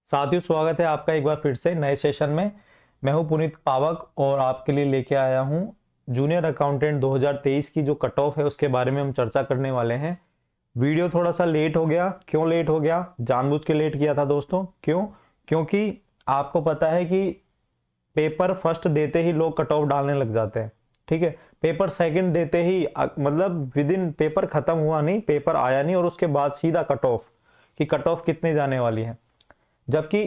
साथियों, स्वागत है आपका एक बार फिर से नए सेशन में। मैं हूं पुनीत पावक और आपके लिए लेके आया हूं जूनियर अकाउंटेंट 2023 की जो कट ऑफ है उसके बारे में हम चर्चा करने वाले हैं। वीडियो थोड़ा सा लेट हो गया। क्यों लेट हो गया? जानबूझ के लेट किया था दोस्तों। क्यों? क्योंकि आपको पता है कि पेपर फर्स्ट देते ही लोग कट ऑफ डालने लग जाते हैं। ठीक है, पेपर सेकंड देते ही मतलब विद इन पेपर खत्म हुआ नहीं, पेपर आया नहीं और उसके बाद सीधा कट ऑफ कि कट ऑफ कितने जाने वाली है। जबकि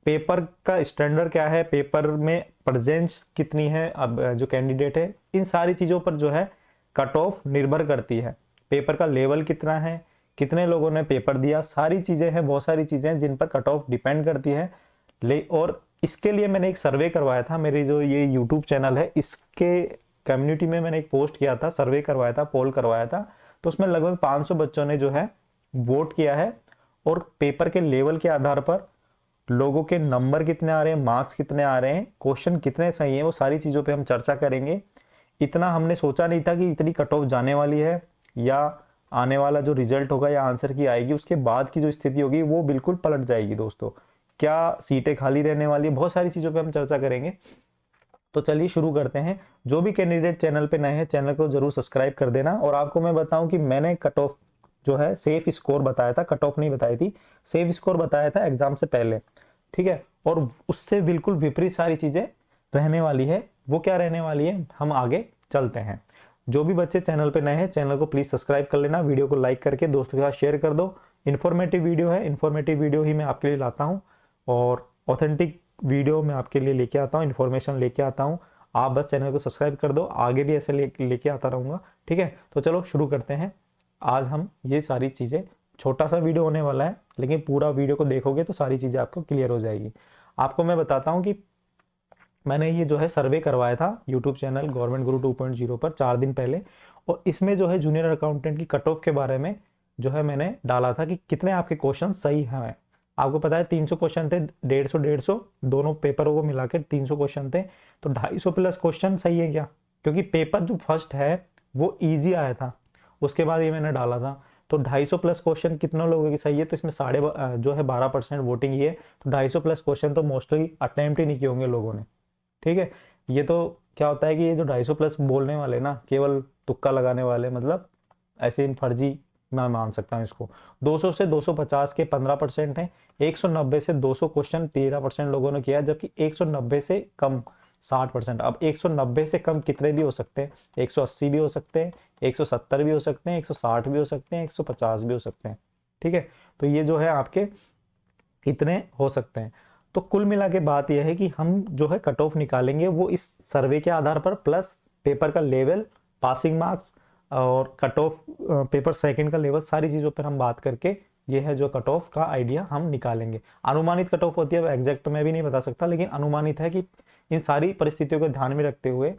पेपर का स्टैंडर्ड क्या है, पेपर में प्रेजेंस कितनी है, अब जो कैंडिडेट है, इन सारी चीज़ों पर जो है कट ऑफ निर्भर करती है। पेपर का लेवल कितना है, कितने लोगों ने पेपर दिया, सारी चीज़ें हैं, बहुत सारी चीज़ें हैं जिन पर कट ऑफ डिपेंड करती है। और इसके लिए मैंने एक सर्वे करवाया था, मेरी जो ये यूट्यूब चैनल है इसके कम्युनिटी में मैंने एक पोस्ट किया था, सर्वे करवाया था, पोल करवाया था। तो उसमें लगभग 500 बच्चों ने जो है वोट किया है और पेपर के लेवल के आधार पर लोगों के नंबर कितने आ रहे हैं, मार्क्स कितने आ रहे हैं, क्वेश्चन कितने सही हैं, वो सारी चीज़ों पे हम चर्चा करेंगे। इतना हमने सोचा नहीं था कि इतनी कट ऑफ जाने वाली है, या आने वाला जो रिजल्ट होगा या आंसर की आएगी उसके बाद की जो स्थिति होगी वो बिल्कुल पलट जाएगी दोस्तों। क्या सीटें खाली रहने वाली है, बहुत सारी चीज़ों पे हम चर्चा करेंगे। तो चलिए शुरू करते हैं। जो भी कैंडिडेट चैनल पे नए हैं, चैनल को जरूर सब्सक्राइब कर देना। और आपको मैं बताऊं कि मैंने कट ऑफ जो है सेफ स्कोर बताया था, कट ऑफ नहीं बताई थी, सेफ स्कोर बताया था एग्जाम से पहले। ठीक है, और उससे बिल्कुल विपरीत सारी चीजें रहने वाली है। वो क्या रहने वाली है, हम आगे चलते हैं। जो भी बच्चे चैनल पे नए हैं, चैनल को प्लीज सब्सक्राइब कर लेना, वीडियो को लाइक करके दोस्तों के साथ शेयर कर दो। इन्फॉर्मेटिव वीडियो है, इन्फॉर्मेटिव वीडियो ही मैं आपके लिए लाता हूँ और ऑथेंटिक वीडियो मैं आपके लिए लेके आता हूँ, इन्फॉर्मेशन लेके आता हूँ। आप बस चैनल को सब्सक्राइब कर दो, आगे भी ऐसे लेके आता रहूँगा। ठीक है, तो चलो शुरू करते हैं। आज हम ये सारी चीज़ें, छोटा सा वीडियो होने वाला है लेकिन पूरा वीडियो को देखोगे तो सारी चीज़ें आपको क्लियर हो जाएगी। आपको मैं बताता हूँ कि मैंने ये जो है सर्वे करवाया था यूट्यूब चैनल गवर्नमेंट गुरु 2.0 पर 4 दिन पहले। और इसमें जो है जूनियर अकाउंटेंट की कट ऑफ के बारे में जो है मैंने डाला था कि कितने आपके क्वेश्चन सही हैं। आपको पता है 300 क्वेश्चन थे, 150 दोनों पेपरों को मिला के 300 क्वेश्चन थे। तो 250 प्लस क्वेश्चन सही है क्या? क्योंकि पेपर जो फर्स्ट है वो ईजी आया था, उसके बाद ये मैंने डाला था। तो 250 प्लस क्वेश्चन कितने लोगों की सही है? तो इसमें जो है 12% वोटिंग ये है। तो 250 प्लस क्वेश्चन तो मोस्टली अटेम्प्ट ही नहीं किए होंगे लोगों ने। ठीक है, ये तो क्या होता है कि ये जो 250 प्लस बोलने वाले ना, केवल तुक्का लगाने वाले, मतलब ऐसे इन फर्जी मैं मान सकता हूँ इसको। 200 से 250 के 15% है, 190 से 200 क्वेश्चन 13% लोगों ने किया, जबकि 190 से कम 60%। अब 190 से कम कितने भी हो सकते हैं, 180 भी हो सकते हैं, 170 भी हो सकते हैं, 160 भी हो सकते हैं, 150 भी हो सकते हैं। ठीक है, तो ये जो है आपके इतने हो सकते हैं। तो कुल मिला के बात यह है कि हम जो है कट ऑफ निकालेंगे वो इस सर्वे के आधार पर, प्लस पेपर का लेवल, पासिंग मार्क्स और कट ऑफ पेपर सेकंड का लेवल, सारी चीज़ों पर हम बात करके ये है जो कट ऑफ का आइडिया हम निकालेंगे। अनुमानित कट ऑफ होती है, एग्जैक्ट तो मैं भी नहीं बता सकता, लेकिन अनुमानित है कि इन सारी परिस्थितियों को ध्यान में रखते हुए,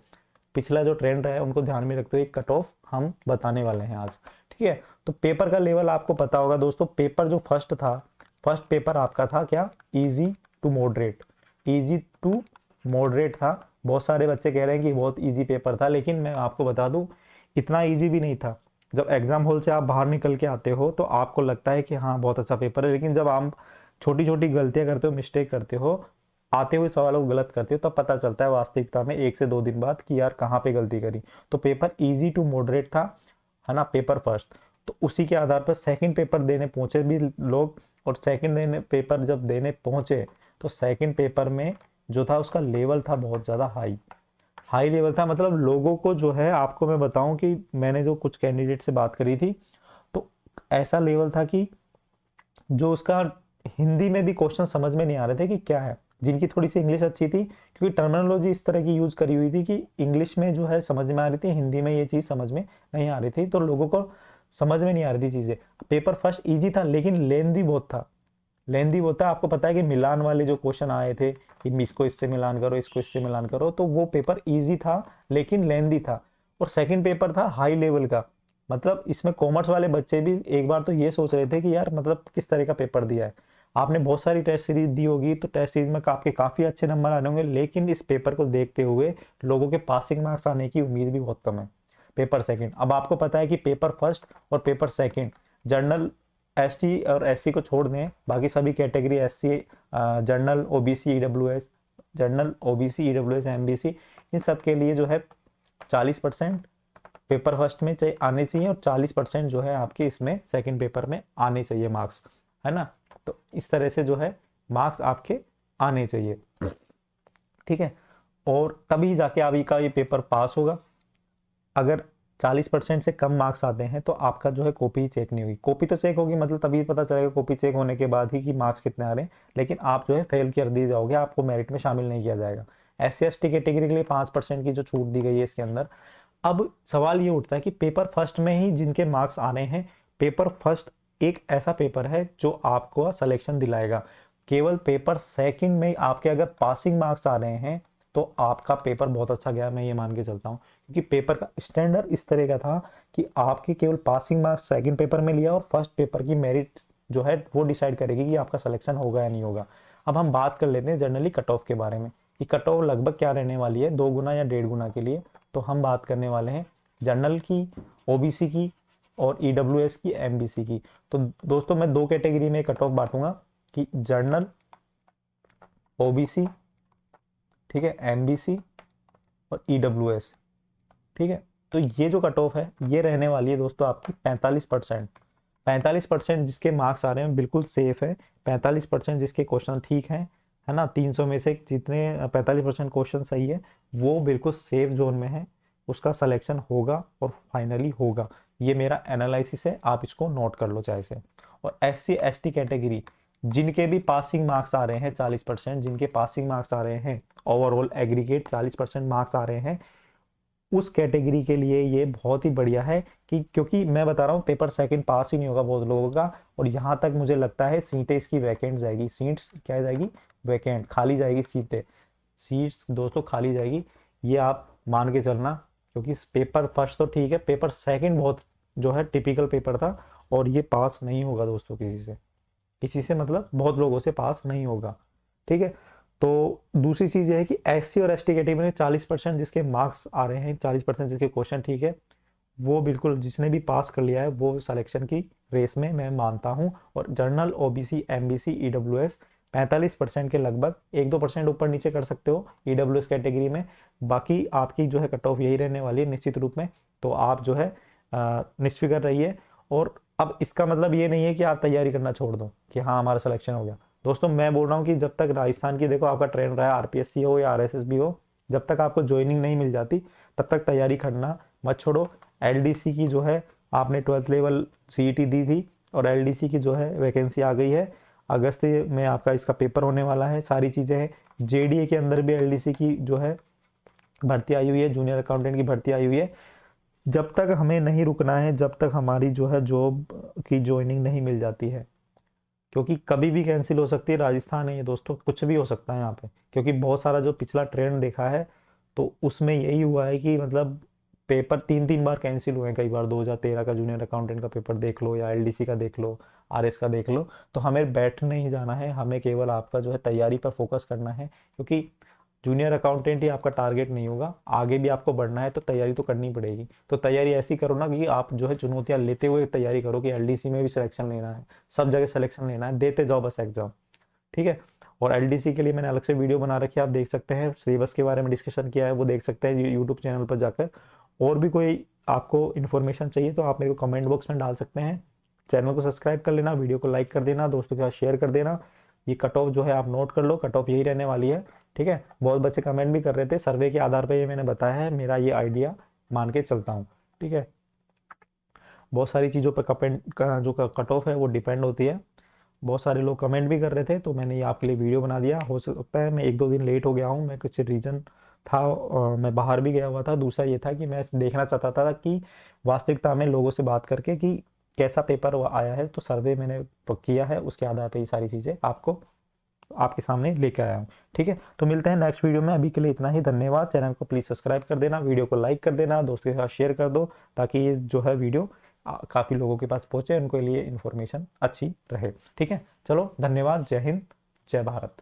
पिछला जो ट्रेंड रहा है उनको ध्यान में रखते हुए कट ऑफ हम बताने वाले हैं आज। ठीक है, तो पेपर का लेवल आपको पता होगा दोस्तों। पेपर जो फर्स्ट था, फर्स्ट पेपर आपका था क्या? Easy to moderate. Easy to moderate था। बहुत सारे बच्चे कह रहे हैं कि बहुत इजी पेपर था, लेकिन मैं आपको बता दूं इतना इजी भी नहीं था। जब एग्जाम हॉल से आप बाहर निकल के आते हो तो आपको लगता है कि हाँ बहुत अच्छा पेपर है, लेकिन जब आप छोटी छोटी गलतियां करते हो, मिस्टेक करते हो, आते हुए सवालों को गलत करते हो, तब पता चलता है वास्तविकता में 1 से 2 दिन बाद कि यार कहाँ पे गलती करी। तो पेपर इजी टू मॉडरेट था, है ना, पेपर फर्स्ट। तो उसी के आधार पर सेकंड पेपर देने पहुंचे भी लोग, और सेकंड देने पेपर जब देने पहुंचे तो सेकंड पेपर में जो था उसका लेवल था बहुत ज़्यादा हाई, हाई लेवल था। मतलब लोगों को जो है, आपको मैं बताऊं कि मैंने जो कुछ कैंडिडेट से बात करी थी तो ऐसा लेवल था कि जो उसका हिंदी में भी क्वेश्चन समझ में नहीं आ रहे थे कि क्या है। जिनकी थोड़ी सी इंग्लिश अच्छी थी, क्योंकि टर्मिनोलॉजी इस तरह की यूज करी हुई थी कि इंग्लिश में जो है समझ में आ रही थी, हिंदी में ये चीज़ समझ में नहीं आ रही थी, तो लोगों को समझ में नहीं आ रही थी चीज़ें। पेपर फर्स्ट इजी था लेकिन लेंदी बहुत था। लेंदी होता है, आपको पता है कि मिलान वाले जो क्वेश्चन आए थे कि इसको इससे मिलान करो, इसको इससे मिलान करो, तो वो पेपर इजी था लेकिन लेंदी था। और सेकंड पेपर था हाई लेवल का। मतलब इसमें कॉमर्स वाले बच्चे भी एक बार तो ये सोच रहे थे कि यार मतलब किस तरह का पेपर दिया है। आपने बहुत सारी टेस्ट सीरीज दी होगी तो टेस्ट सीरीज में आपके काफ़ी अच्छे नंबर आने होंगे, लेकिन इस पेपर को देखते हुए लोगों के पासिंग मार्क्स आने की उम्मीद भी बहुत कम है। पेपर सेकंड, अब आपको पता है कि पेपर फर्स्ट और पेपर सेकंड, जर्नल एसटी और एससी को छोड़ दें, बाकी सभी category SC, general, OBC, EWS, general, OBC, EWS, MBC, इन सब के लिए जो है 40% पेपर फर्स्ट में चाहिए आने चाहिए और 40% जो है आपके इसमें सेकंड पेपर में आने चाहिए मार्क्स, है ना। तो इस तरह से जो है मार्क्स आपके आने चाहिए, ठीक है। और तभी जाके आपका ये पेपर पास होगा। अगर 40% से कम मार्क्स आते हैं तो आपका जो है कॉपी चेक नहीं हुई। कॉपी तो चेक होगी, मतलब तभी पता चलेगा कॉपी चेक होने के बाद ही कि मार्क्स कितने आ रहे हैं, लेकिन आप जो है फेल कर दिए जाओगे, आपको मेरिट में शामिल नहीं किया जाएगा। SC ST कैटेगरी के लिए 5% की जो छूट दी गई है इसके अंदर। अब सवाल ये उठता है कि पेपर फर्स्ट में ही जिनके मार्क्स आने हैं, पेपर फर्स्ट एक ऐसा पेपर है जो आपको सिलेक्शन दिलाएगा। केवल पेपर सेकंड में आपके अगर पासिंग मार्क्स आ रहे हैं तो आपका पेपर बहुत अच्छा गया, मैं ये मान के चलता हूँ, क्योंकि पेपर का स्टैंडर्ड इस तरह का था कि आपके केवल पासिंग मार्क्स सेकंड पेपर में लिया और फर्स्ट पेपर की मेरिट जो है वो डिसाइड करेगी कि आपका सिलेक्शन होगा या नहीं होगा। अब हम बात कर लेते हैं जनरली कट ऑफ के बारे में कि कट ऑफ लगभग क्या रहने वाली है, 2 गुना या 1.5 गुना के लिए। तो हम बात करने वाले हैं जनरल की, ओबीसी की और ईडब्ल्यूएस की, एमबीसी की। तो दोस्तों मैं 2 कैटेगरी में कट ऑफ बांटूंगा कि जनरल, ओबीसी, ठीक है, एमबीसी और ईडब्ल्यूएस, ठीक है। तो ये जो कट ऑफ है ये रहने वाली है दोस्तों आपकी 45%। 45% जिसके मार्क्स आ रहे हैं बिल्कुल सेफ है। 45% जिसके क्वेश्चन ठीक हैं, है ना, 300 में से जितने 45% क्वेश्चन सही है वो बिल्कुल सेफ जोन में है, उसका सिलेक्शन होगा और फाइनली होगा। ये मेरा एनालिसिस है, आप इसको नोट कर लो चाहे से। और SC ST कैटेगरी जिनके भी पासिंग मार्क्स आ रहे हैं 40%, जिनके पासिंग मार्क्स आ रहे हैं ओवरऑल एग्रीगेट 40% मार्क्स आ रहे हैं, उस कैटेगरी के लिए ये बहुत ही बढ़िया है कि क्योंकि मैं बता रहा हूँ पेपर सेकंड पास ही नहीं होगा बहुत लोगों का, और यहाँ तक मुझे लगता है सीटें इसकी वैकेंट जाएगी, सीट्स क्या जाएगी, वैकेंट, खाली जाएगी सीटें, सीट्स दोस्तों खाली जाएगी, ये आप मान के चलना। क्योंकि पेपर फर्स्ट तो ठीक है, पेपर सेकंड बहुत जो है टिपिकल पेपर था और ये पास नहीं होगा दोस्तों किसी से मतलब बहुत लोगों से पास नहीं होगा, ठीक है। तो दूसरी चीज ये है कि SC और ST कैटेगरी में 40% जिसके मार्क्स आ रहे हैं, 40% जिसके क्वेश्चन ठीक है, वो बिल्कुल जिसने भी पास कर लिया है वो सिलेक्शन की रेस में मैं मानता हूं। और जनरल, ओबीसी, एमबीसी, ईडब्ल्यूएस 45% के लगभग, 1-2% ऊपर नीचे कर सकते हो ईडब्ल्यूएस कैटेगरी में, बाकी आपकी जो है कट ऑफ यही रहने वाली है निश्चित रूप में। तो आप जो है निश्चित रहिए। और अब इसका मतलब ये नहीं है कि आप तैयारी करना छोड़ दो कि हाँ हमारा सिलेक्शन हो गया। दोस्तों मैं बोल रहा हूँ कि जब तक राजस्थान की देखो आपका ट्रेंड रहा है, आरपीएससी हो या आरएसएसबी हो, जब तक आपको ज्वाइनिंग नहीं मिल जाती तब तक तैयारी करना मत छोड़ो। एलडीसी की जो है आपने 12th लेवल सीईटी दी थी और एलडीसी की जो है वैकेंसी आ गई है, अगस्त में आपका इसका पेपर होने वाला है, सारी चीज़ें हैं। जेडीए के अंदर भी एलडीसी की जो है भर्ती आई हुई है, जूनियर अकाउंटेंट की भर्ती आई हुई है। जब तक हमें नहीं रुकना है, जब तक हमारी जो है जॉब की ज्वाइनिंग नहीं मिल जाती है, क्योंकि कभी भी कैंसिल हो सकती है, राजस्थान है ये दोस्तों, कुछ भी हो सकता है यहाँ पे। क्योंकि बहुत सारा जो पिछला ट्रेंड देखा है तो उसमें यही हुआ है कि मतलब पेपर 3-3 बार कैंसिल हुए हैं कई बार। 2013 का जूनियर अकाउंटेंट का पेपर देख लो या एलडीसी का देख लो, आरएस का देख लो। तो हमें बैठ नहीं जाना है, हमें केवल आपका जो है तैयारी पर फोकस करना है, क्योंकि जूनियर अकाउंटेंट ही आपका टारगेट नहीं होगा, आगे भी आपको बढ़ना है तो तैयारी तो करनी पड़ेगी। तो तैयारी ऐसी करो ना कि आप जो है चुनौतियां लेते हुए तैयारी करो कि एलडीसी में भी सिलेक्शन लेना है, सब जगह सिलेक्शन लेना है, देते जाओ बस एग्जाम, ठीक है। और एलडीसी के लिए मैंने अलग से वीडियो बना रखी है, आप देख सकते हैं, सिलेबस के बारे में डिस्कशन किया है, वो देख सकते हैं यूट्यूब चैनल पर जाकर। और भी कोई आपको इन्फॉर्मेशन चाहिए तो आप मेरे को कमेंट बॉक्स में डाल सकते हैं। चैनल को सब्सक्राइब कर लेना, वीडियो को लाइक कर देना, दोस्तों के साथ शेयर कर देना। ये कट ऑफ जो है आप नोट कर लो, कट ऑफ यही रहने वाली है, ठीक है। बहुत बच्चे कमेंट भी कर रहे थे, सर्वे के आधार पर ये मैंने बताया है, मेरा ये आइडिया मान के चलता हूँ, ठीक है। बहुत सारी चीज़ों पर कमेंट का जो कट ऑफ है वो डिपेंड होती है। बहुत सारे लोग कमेंट भी कर रहे थे तो मैंने ये आपके लिए वीडियो बना दिया। हो सकता है मैं 1-2 दिन लेट हो गया हूँ, मैं कुछ रीज़न था, मैं बाहर भी गया हुआ था। दूसरा ये था कि मैं देखना चाहता था कि वास्तविकता में लोगों से बात करके कि कैसा पेपर आया है, तो सर्वे मैंने किया है, उसके आधार पर ये सारी चीज़ें आपको आपके सामने लेके आया हूँ, ठीक है। तो मिलते हैं नेक्स्ट वीडियो में, अभी के लिए इतना ही, धन्यवाद। चैनल को प्लीज़ सब्सक्राइब कर देना, वीडियो को लाइक कर देना, दोस्तों के साथ शेयर कर दो, ताकि ये जो है वीडियो काफ़ी लोगों के पास पहुँचे, उनके लिए इन्फॉर्मेशन अच्छी रहे, ठीक है। चलो धन्यवाद, जय हिंद, जय भारत।